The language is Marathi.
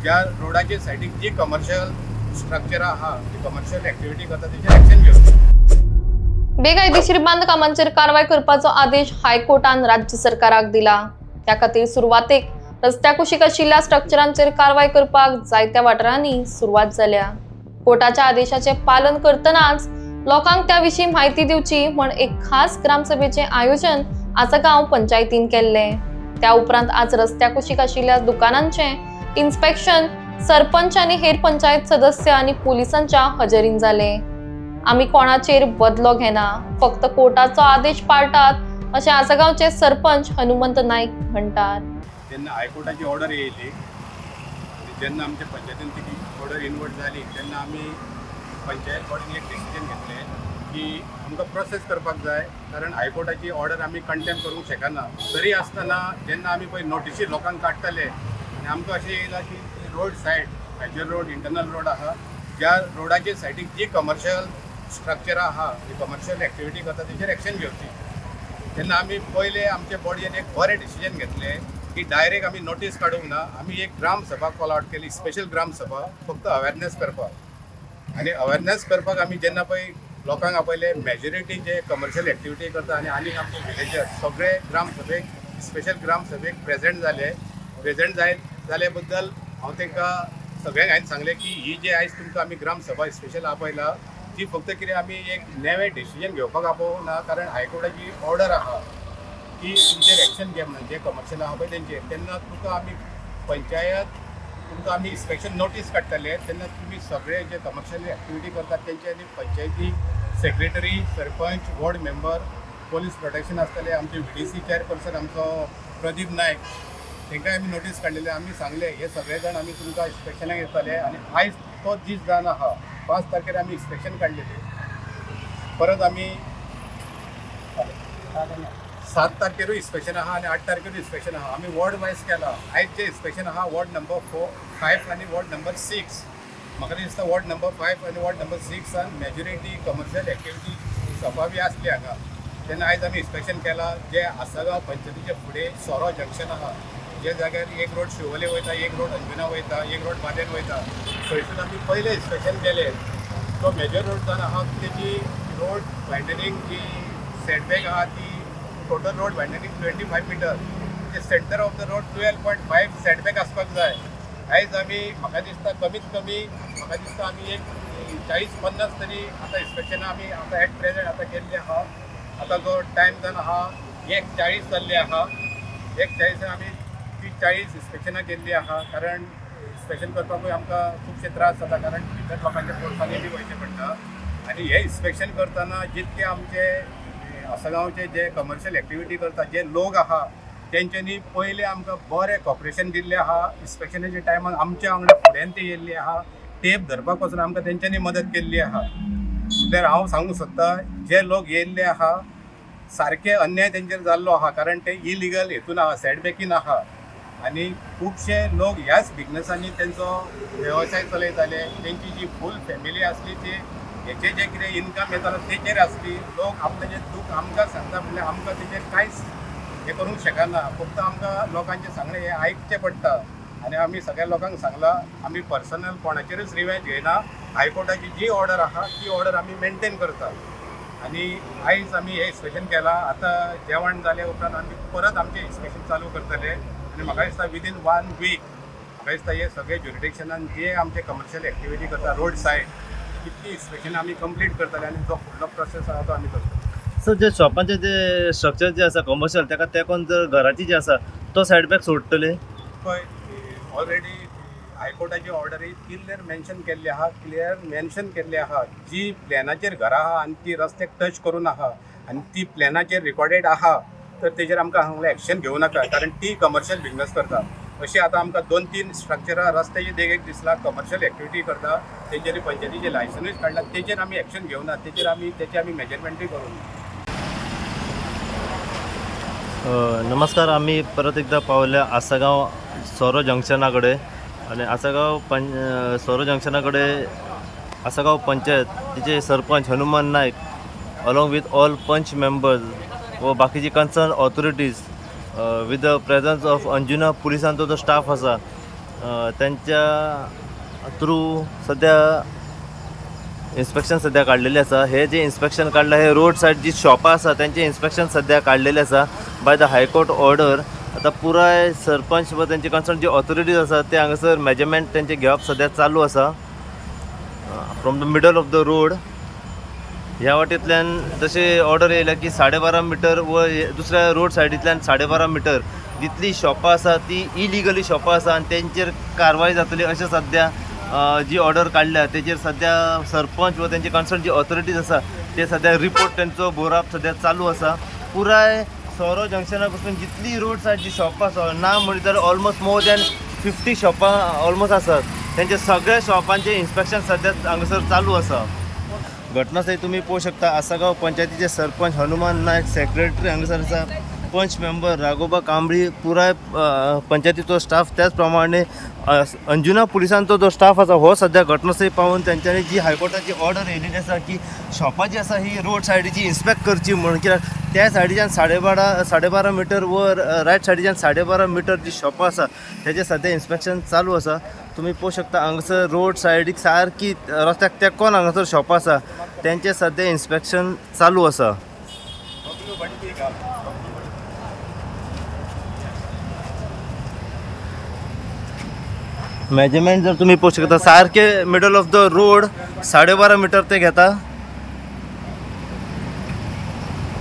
ज्या रोडाचे सायडीक जी कमर्शियल स्ट्रक्चर आहा ती कमर्शियल एक्टिविटी करता तेचेर एक्शन घेवची। बेकायदेशीर बांदकामांचेर कारवाय करपाचो आदेश हायकोर्टान राज्य सरकाराक दिला। त्या खातीर सुरवातेक रस्त्या कुशीक आशिल्ल्या स्ट्रक्चरांचेर कारवाय करपाक जायत्या वाठारांनी सुरवात जाल्या। कोर्टाच्या आदेशाचे पालन करतनाच लोकांक त्या विशीं म्हायती दिवची म्हण एक खास ग्रामसभेचे आयोजन आसगांव पंचायतीन केल्ले। त्या उपरांत आज रस्त्या कुशीक आशिल्ल्या दुकानांचे इन्स्पेक्शन सरपंच आनी हेर पंचायत सदस्य आनी पोलिसांच्या हजेरीन जाले। आम्ही कोणाचेर बदलो घेना, फक्त कोर्टाचो आदेश पाळटात अशें आसगांवचे सरपंच हनुमंत नाईक म्हणटात। जेन्ना हायकोर्टाची ऑर्डर येयली जेन्ना आमच्या पंचायतीन ती ऑर्डर इनवर्ट जाली तेन्ना आमी पंचायत बॉडीन एक डिसिजन घेतलें की आमकां प्रोसेस करपाक जाय, कारण हायकोर्टाची ऑर्डर आमी कंटेम करूंक शकना। तरी आसतना जेन्ना आमी पळय नोटिशी लोकांक काडटाले आनी आमकां अशें येयलां की road said highway road internal road आहा ज्या रोडाचे सायडीक जी कमर्शियल स्ट्रक्चर आहा ती कमर्शियल एक्टिविटी करता तेचेर एक्शन घेवची। तेन्ना आमी पयले आमच्या बॉडीन एक बरें डिसिजन घेतलें की डायरेक्ट आमी नोटीस काडूंक ना, आमी एक ग्राम सभा कॉल आउट केली, स्पेशल ग्राम सभा फक्त अवेरनेस करपाक। आनी अवेरनेस करपाक आमी जेन्ना पळय लोकांक आपयले मेजॉरिटी जे कमर्शियल एक्टिविटी करता आनी आमचे विलेजर सगळे ग्राम सभेक स्पेशल ग्राम सभेक प्रेजेंट जाले बद्दल हांव तांकां सगळ्यांक हांवें सांगलें की ही जी आयज तुमकां आमी ग्राम सभा स्पेशल आपयला ती फक्त कितें आमी एक नेवें डिसिजन घेवपाक आपोवंक ना, कारण हायकोर्टाची ऑर्डर आहा की तुमचेर एक्शन घे म्हणून जे कमर्शियल आहा पळय तेंचेर। तेन्ना तुमकां आमी पंचायत तुमकां आमी इन्स्पेक्शन नोटीस काडटले तेन्ना तुमी सगळे जे कमर्शियल एक्टिविटी करतात तेंचे आनी पंचायती secretary, sarpanch, ward member, police protection आसतले, आमचे VDC चेअरपर्सन आमचो प्रदीप नायक तांकांय आमी नोटीस काडलेले। आमी सांगले हे सगळे जाण आमी तुमकां इन्स्पेक्शनाक येताले आनी आयज तो दीस जावन आहा 5 तारखेर आमी इन्स्पेक्शन काडलेले। परत आमी 7 तारखेरूय इन्स्पेक्शन आहा आनी 8 तारखेरूय इन्स्पेक्शन आहा। आमी वॉर्ड वायज केला। आयज जे इन्स्पेक्शन आहा वॉर्ड नंबर 5 आनी वॉर्ड नंबर 6 म्हाका दिसता वॉर्ड नंबर 5 आनी ward number 6 majority commercial activity शॉपां बी आसली हांगा। तेन्ना आयज आमी इन्स्पेक्शन केला। जे आसगांव पंचायतीचे फुडें सोरो जंक्शन आहा जे जाग्यार एक रोड शिवोले वयता, एक रोड अंजुना वयता, एक रोड बादेन वयता, थंयसून आमी पयले इन्स्पेक्शन केले। तो मेजर रोड जावन आहा तेजी रोड वायडनिंग जी सेटबॅक आहा ती टोटल रोड वायडनिंग 25 मिटर, म्हणजे centre of the road 12.5 setback आसपाक जाय। आयज आमी म्हाका दिसता कमीत कमी म्हाका दिसता आमी एक 40-50 तरी आतां इन्स्पेक्शनां आमी आतां एट प्रेजेंट आतां केल्ली आहा। आतां जो टायम जावन आहा 1:40 जाल्ले आहा। 1:40 आमी 40 इन्स्पेक्शनां केल्ली आहा, कारण इन्स्पेक्शन करपाकूय आमकां खुबशे त्रास जाता, कारण भितर लोकांच्या पोरसांनी बी वयचें पडटा। आनी हे इन्स्पेक्शन करतना जितके आमचे आसगांवचे जे कमर्शियल एक्टिविटी करता जे लोक आहा तेंच्यांनी पयले आमकां बरें कॉपरेशन दिल्लें आहा। इन्स्पेक्शनाच्या टायमार आमच्या वांगडा फुड्यान ते येयल्ले आहा, टेप धरपाक वचून आमकां तेंच्यांनी मदत केल्ली आहा। तर हांव सांगूंक सोदतां जे लोक येयल्ले आहा सारके अन्याय तेंचेर जाल्लो आहा, कारण ते इलिगल हेतून आहा, सेटबॅकीन आहा। आनी खुबशे लोक ह्याच बिजनसांनी तेंचो वेवसाय चलयताले। तेंची जी फूल फॅमिली आसली ती हेचे जे कितें इनकम येतालो तेचेर आसली। लोक आपलें जें दूख आमकां सांगता म्हणल्यार आमकां तेचेर कांयच हें करूंक शकना, फक्त आमकां लोकांचें सांगणें हें आयकचें पडटा। आनी आमी सगळ्या लोकांक सांगलां आमी पर्सनल कोणाचेरूच रिवेंज घेयना। हायकोर्टाची जी ऑर्डर आहा ती ऑर्डर आमी मेनटेन करता। आनी आयज आमी हें इन्स्पेक्शन केलां। आतां जेवण जाले उपरांत आमी परत आमचें इन्स्पेक्शन चालू करतले आनी म्हाका दिसता विदीन 1 वीक म्हाका दिसता हे सगळे ज्युरिडिक्शनान जे आमचे कमर्शियल एक्टिविटी करता रोड सायड तितली इन्स्पेक्शन आमी कंप्लीट करतले आनी जो फुडलो प्रोसेस आहा तो आमी करतले। सर जे शॉपांचे जे स्ट्रक्चर जे आसा कमर्शियल ताका तेकोन जर घराची जी आसा तो सायडबॅक सोडटले पळय ऑलरेडी हायकोर्टाची ऑर्डरीत क्लियर मेन्शन केल्ली आहा जी प्लॅनाचेर घरां आहा आनी ती रस्त्याक टच करून आहा आनी ती प्लॅनाचेर रिकॉर्डेड आहा तर तेजेर आमकां हांगा एक्शन घेवं नाका, कारण ती कमर्शियल बिजनस करता। अशी आतां आमकां 2-3 स्ट्रक्चरां रस्त्याची देगेक दिसला कमर्शियल एक्टिविटी करता तेंच्यांनी पंचायतीचे लायसनूच काडला, तेचेर आमी एक्शन घेवना, तेची आमी मेजरमेंटूय करूं ना। नमस्कार, आम्ही परत एकदा पावल्या आसगांव सोरो जंक्शना कडेन आनी सोरो जंक्शना कडेन आसगांव पंचायत तिचे sarpanch Hanuman Naik along with all panch members व बाकीची concern authorities with the presence of Anjuna पुलिसांचो जो स्टाफ आसा त्यांच्या थ्रू सध्या इन्स्पेक्शन सध्या काढलेले आसा. हे जे इन्स्पेक्शन काढला हे रोड सायड जी शॉपां आसा त्यांचे इन्स्पेक्शन सध्या काढलेले आसा बाय द हायकोर्ट ऑर्डर. आता पुराय सरपंच व त्यांचे कन्सर्न जी ऑथॉरिटीज आसा ते हांगासर मेजरमेंट त्यांचे घेवप सध्या चालू आसा from the middle of the road. ह्या वाटेंतल्यान जशें ऑर्डर येयल्या की 12.5 मिटर व दुसऱ्या रोड सायडींतल्यान 12.5 मिटर जितली शॉपां आसा ती इलिगली शॉपां आसा आनी तेंचेर कारवाय जातली अशें सध्या जी ऑर्डर काडल्या तेचेर सध्या सरपंच व तेंचे कन्सर्न जी ऑथॉरिटीज आसा ते सध्या रिपोर्ट तेंचो बरोवप सध्या चालू आसा. पुराय सोरो जंक्शना पासून जितली रोड सायड जी शॉपां आसा ना म्हणटा जाल्यार ऑलमोस्ट मोर दॅन 50 शॉपां ऑलमोस्ट आसात. तेंचे सगळ्या शॉपांचे इन्स्पेक्शन सध्या हांगासर चालू आसा. घटनास्थळी तुम्ही पळोवंक शकता आसागांव पंचायतीचे सरपंच हनुमान नायक, सेक्रेटरी हांगासर आसा, पंच मेंबर राघोबा कांबळी, पुराय पंचायतीचो स्टाफ, त्याच प्रमाणे अंजुना पुलिसांचो जो स्टाफ आसा हो सध्या घटनास्थळी पावून त्यांच्यानी जी हायकोर्टाची ऑर्डर येयलेली आसा की शॉपां जी आसा ही रोड सायडीची इन्स्पेक्ट करची म्हणून. कित्याक त्या सायडीच्यान 12.5 मिटर व रायट सायडीच्यान 12.5 मिटर जी शॉपां आसा तेजें सध्या इन्स्पेक्शन चालू आसा. तुम्ही पळोवंक शकता हांगासर रोड सायडीक सारकी रस्त्याक तेकोन हांगासर शॉप आसा तेंचे सध्या इन्स्पेक्शन चालू आसा. मेजरमेंट जर तुम्ही पळोवंक शकता सारखे middle of the road 12.5 metre ते घेता.